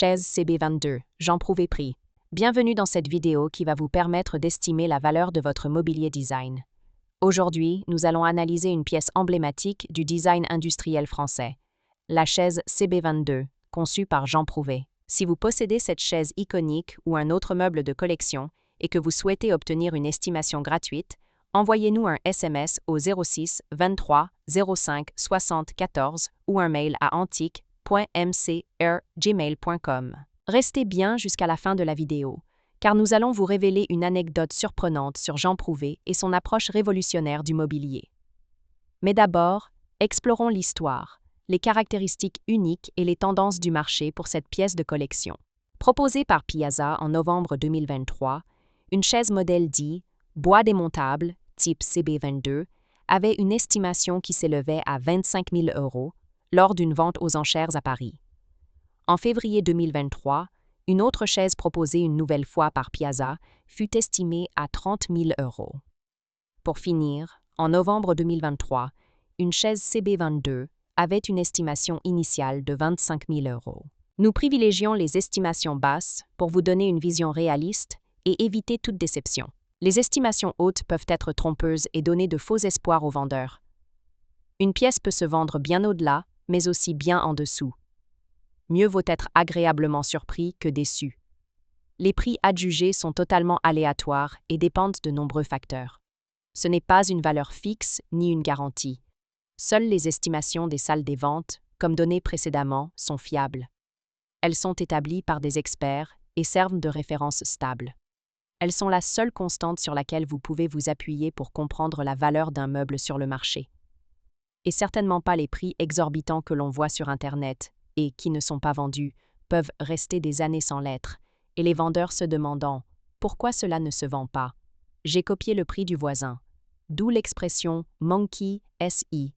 chaise CB22, Jean Prouvé prix. Bienvenue dans cette vidéo qui va vous permettre d'estimer la valeur de votre mobilier design. Aujourd'hui, nous allons analyser une pièce emblématique du design industriel français, la chaise CB22, conçue par Jean Prouvé. Si vous possédez cette chaise iconique ou un autre meuble de collection et que vous souhaitez obtenir une estimation gratuite, envoyez-nous un SMS au 06 23 05 60 14 ou un mail à antique.mcr@gmail.com. Restez bien jusqu'à la fin de la vidéo, car nous allons vous révéler une anecdote surprenante sur Jean Prouvé et son approche révolutionnaire du mobilier. Mais d'abord, explorons l'histoire, les caractéristiques uniques et les tendances du marché pour cette pièce de collection. Proposée par Piazza en novembre 2023, une chaise modèle dit bois démontable, type CB22, avait une estimation qui s'élevait à 25 000 € lors d'une vente aux enchères à Paris. En février 2023, une autre chaise proposée une nouvelle fois par Piazza fut estimée à 30 000 €. Pour finir, en novembre 2023, une chaise CB22 avait une estimation initiale de 25 000 €. Nous privilégions les estimations basses pour vous donner une vision réaliste et éviter toute déception. Les estimations hautes peuvent être trompeuses et donner de faux espoirs aux vendeurs. Une pièce peut se vendre bien au-delà, mais aussi bien en dessous. Mieux vaut être agréablement surpris que déçu. Les prix adjugés sont totalement aléatoires et dépendent de nombreux facteurs. Ce n'est pas une valeur fixe ni une garantie. Seules les estimations des salles des ventes, comme données précédemment, sont fiables. Elles sont établies par des experts et servent de référence stable. Elles sont la seule constante sur laquelle vous pouvez vous appuyer pour comprendre la valeur d'un meuble sur le marché. Et certainement pas les prix exorbitants que l'on voit sur Internet et qui ne sont pas vendus, peuvent rester des années sans l'être, et les vendeurs se demandant « Pourquoi cela ne se vend pas ?» J'ai copié le prix du voisin. D'où l'expression « monkey SI »,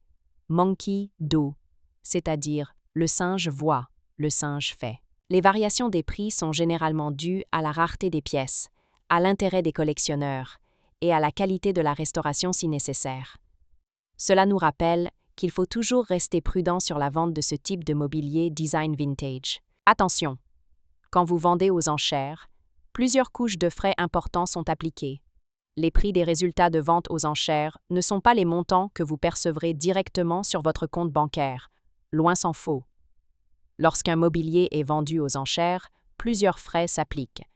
monkey do, c'est-à-dire « le singe voit, le singe fait ». Les variations des prix sont généralement dues à la rareté des pièces, à l'intérêt des collectionneurs et à la qualité de la restauration si nécessaire. Cela nous rappelle qu'il faut toujours rester prudent sur la vente de ce type de mobilier design vintage. Attention! Quand vous vendez aux enchères, plusieurs couches de frais importants sont appliquées. Les prix des résultats de vente aux enchères ne sont pas les montants que vous percevrez directement sur votre compte bancaire, loin s'en faut. Lorsqu'un mobilier est vendu aux enchères, plusieurs frais s'appliquent.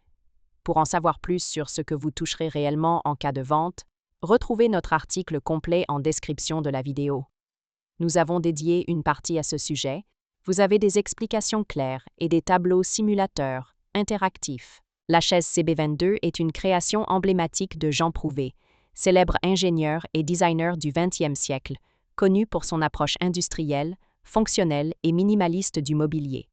Pour en savoir plus sur ce que vous toucherez réellement en cas de vente, retrouvez notre article complet en description de la vidéo. Nous avons dédié une partie à ce sujet. Vous avez des explications claires et des tableaux simulateurs interactifs. La chaise CB22 est une création emblématique de Jean Prouvé, célèbre ingénieur et designer du XXe siècle, connu pour son approche industrielle, fonctionnelle et minimaliste du mobilier.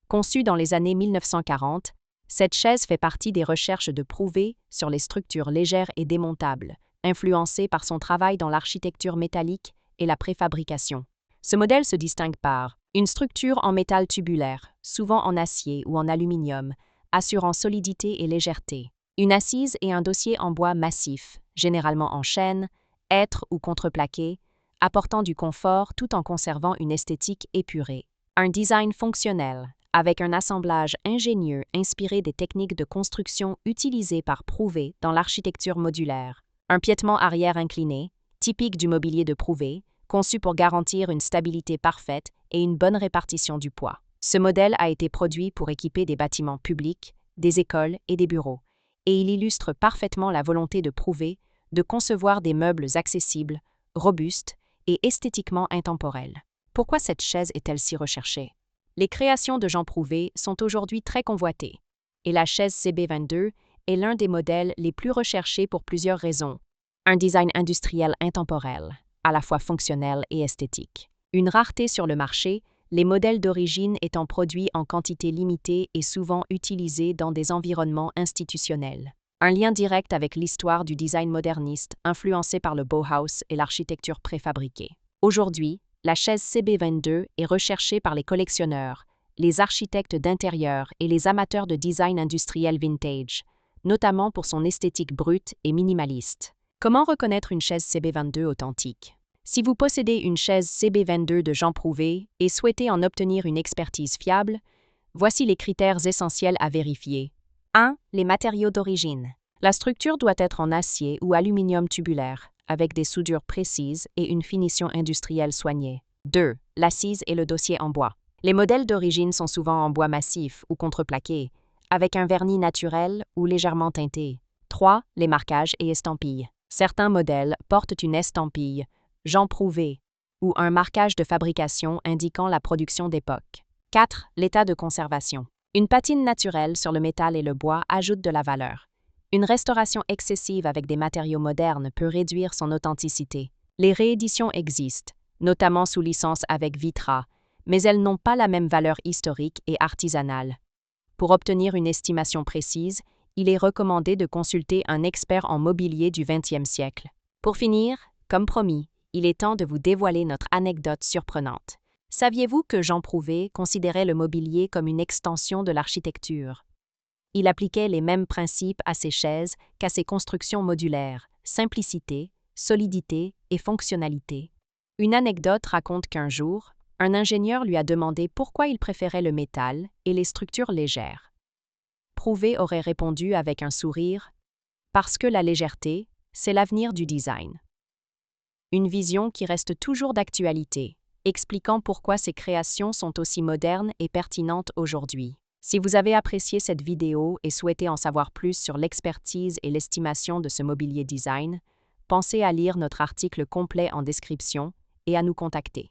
Conçue dans les années 1940, cette chaise fait partie des recherches de Prouvé sur les structures légères et démontables, influencées par son travail dans l'architecture métallique et la préfabrication. Ce modèle se distingue par une structure en métal tubulaire, souvent en acier ou en aluminium, assurant solidité et légèreté. Une assise et un dossier en bois massif, généralement en chêne, hêtre ou contreplaqué, apportant du confort tout en conservant une esthétique épurée. Un design fonctionnel, avec un assemblage ingénieux inspiré des techniques de construction utilisées par Prouvé dans l'architecture modulaire. Un piétement arrière incliné, typique du mobilier de Prouvé, conçu pour garantir une stabilité parfaite et une bonne répartition du poids. Ce modèle a été produit pour équiper des bâtiments publics, des écoles et des bureaux, et il illustre parfaitement la volonté de Prouvé de concevoir des meubles accessibles, robustes et esthétiquement intemporels. Pourquoi cette chaise est-elle si recherchée? Les créations de Jean Prouvé sont aujourd'hui très convoitées, et la chaise CB22 est l'un des modèles les plus recherchés pour plusieurs raisons. Un design industriel intemporel, à la fois fonctionnel et esthétique. Une rareté sur le marché, les modèles d'origine étant produits en quantité limitée et souvent utilisés dans des environnements institutionnels. Un lien direct avec l'histoire du design moderniste influencé par le Bauhaus et l'architecture préfabriquée. Aujourd'hui, la chaise CB22 est recherchée par les collectionneurs, les architectes d'intérieur et les amateurs de design industriel vintage, notamment pour son esthétique brute et minimaliste. Comment reconnaître une chaise CB22 authentique? Si vous possédez une chaise CB22 de Jean Prouvé et souhaitez en obtenir une expertise fiable, Voici les critères essentiels à vérifier. 1. Les matériaux d'origine. La structure doit être en acier ou aluminium tubulaire, avec des soudures précises et une finition industrielle soignée. 2. L'assise et le dossier en bois. Les modèles d'origine sont souvent en bois massif ou contreplaqué, avec un vernis naturel ou légèrement teinté. 3. Les marquages et estampilles. Certains modèles portent une estampille, Jean Prouvé, ou un marquage de fabrication indiquant la production d'époque. 4. L'état de conservation. Une patine naturelle sur le métal et le bois ajoute de la valeur. Une restauration excessive avec des matériaux modernes peut réduire son authenticité. Les rééditions existent, notamment sous licence avec Vitra, mais elles n'ont pas la même valeur historique et artisanale. Pour obtenir une estimation précise, il est recommandé de consulter un expert en mobilier du XXe siècle. Pour finir, comme promis, il est temps de vous dévoiler notre anecdote surprenante. Saviez-vous que Jean Prouvé considérait le mobilier comme une extension de l'architecture? Il appliquait les mêmes principes à ses chaises qu'à ses constructions modulaires: simplicité, solidité et fonctionnalité. Une anecdote raconte qu'un jour, un ingénieur lui a demandé pourquoi il préférait le métal et les structures légères. Prouvé aurait répondu avec un sourire: « Parce que la légèreté, c'est l'avenir du design. » Une vision qui reste toujours d'actualité, expliquant pourquoi ces créations sont aussi modernes et pertinentes aujourd'hui. Si vous avez apprécié cette vidéo et souhaitez en savoir plus sur l'expertise et l'estimation de ce mobilier design, pensez à lire notre article complet en description et à nous contacter.